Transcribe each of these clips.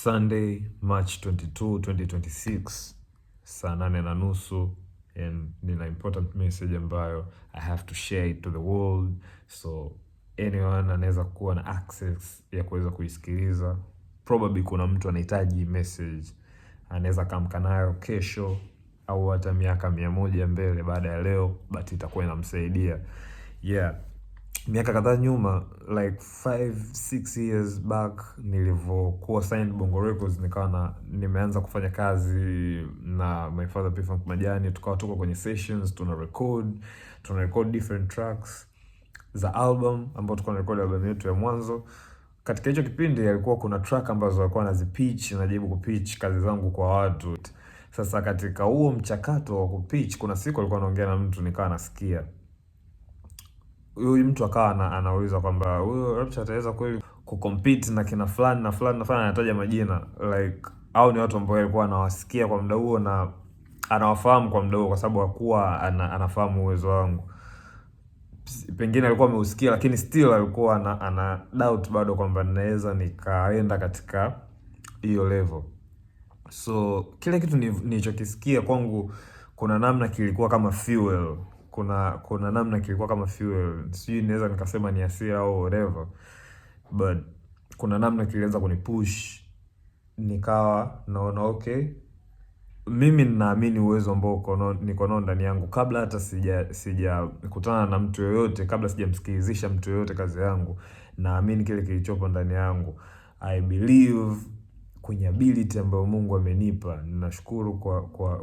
Sunday, March 22, 2026, saa 8:30, and nina important message ambayo I have to share it to the world, so anyone anaweza kuwa na access ya kuweza kuisikiliza. Probably kuna mtu anahitaji message, anaweza kamka nayo kesho au hata miaka 100 mbele baada ya leo, but itakuwa inamsaidia. Yeah. Miaka kadhaa nyuma, like 5-6 years back, nilivyokuwa signed Bongo Records, nikawa nimeanza kufanya kazi na my father P-Funk Majani. Tukawa tuko kwenye sessions, tuna record different tracks za album, ambao tulikuwa record album yetu ya mwanzo. Katika hicho kipindi alikuwa kuna track ambazo alikuwa anazipitch, najaribu kupitch kazi zangu kwa watu. Sasa katika huo mchakato wa kupitch, kuna siku alikuwa anaongea na mtu, nikawa nasikia huyu mtu akawa anauliza kwamba huyo Rapture ataweza kweli kucompete na kina fulani na fulani na fulani, anataja majina like au ni watu ambao alikuwa anawasikia kwa muda huo na anawafahamu kwa muda huo, kwa sababu hakuwa anafahamu uwezo wangu. Pengine alikuwa ameusikia, lakini still alikuwa ana doubt bado kwamba naweza nikaenda katika hiyo level. So kile kitu nilichokisikia kwangu, kuna namna kilikuwa kama fuel. Kuna namna kilikuwa kama fuel. Sijui naweza nikasema ni hasira au whatever, but kuna namna kilianza kunipush. Nikawa naona okay, mimi ninaamini uwezo ambao niko nao ndani yangu. Kabla hata sijakutana na mtu yoyote, kabla sijamsikilizisha mtu yoyote kazi yangu, naamini kile kilichopo ndani yangu. I believe kwenye ability ambayo Mungu amenipa. Ninashukuru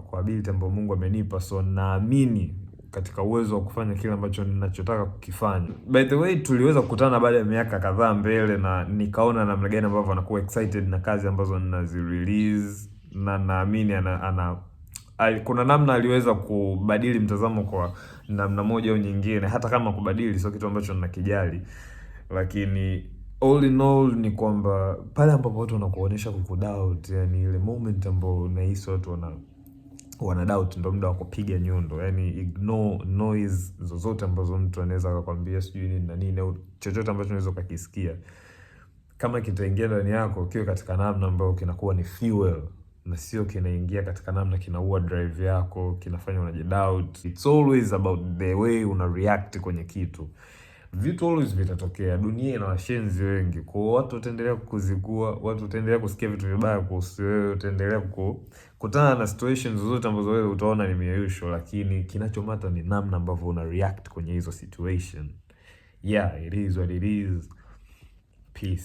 kwa ability ambayo Mungu amenipa, so naamini katika uwezo wa kufanya kile ambacho ninachotaka kukifanya. By the way, tuliweza kukutana baada ya miaka kadhaa mbele, na nikaona namna gani ambavyo anakuwa excited na kazi ambazo ninazi-release, na naamini kuna namna aliweza kubadili mtazamo kwa namna moja au nyingine, hata kama kubadili sio kitu ambacho ninakijali, lakini all in all ni kwamba pale ambapo watu wanakuonyesha kukudoubt, yani ile moment ambayo unahisi watu wana doubt, ndio muda wa kupiga nyundo. Yani ignore noise zozote ambazo mtu anaweza akakwambia sijui nini na nini, au chochote ambacho unaweza ukakisikia. Kama kitaingia ndani yako, kiwe katika namna ambayo kinakuwa ni fuel, na sio kinaingia katika namna kinaua drive yako, kinafanya unajidoubt. It's always about the way una react kwenye kitu. Vitu always vitatokea. Dunia ina washenzi wengi. Kwa watu wataendelea kukuzigua, watu wataendelea kusikia vitu vibaya kuhusu wewe, utaendelea kukutana na situations zozote ambazo wewe utaona ni mieyusho, lakini kinachomata ni namna ambavyo una react kwenye hizo situation. Yeah, it is what it is. Peace.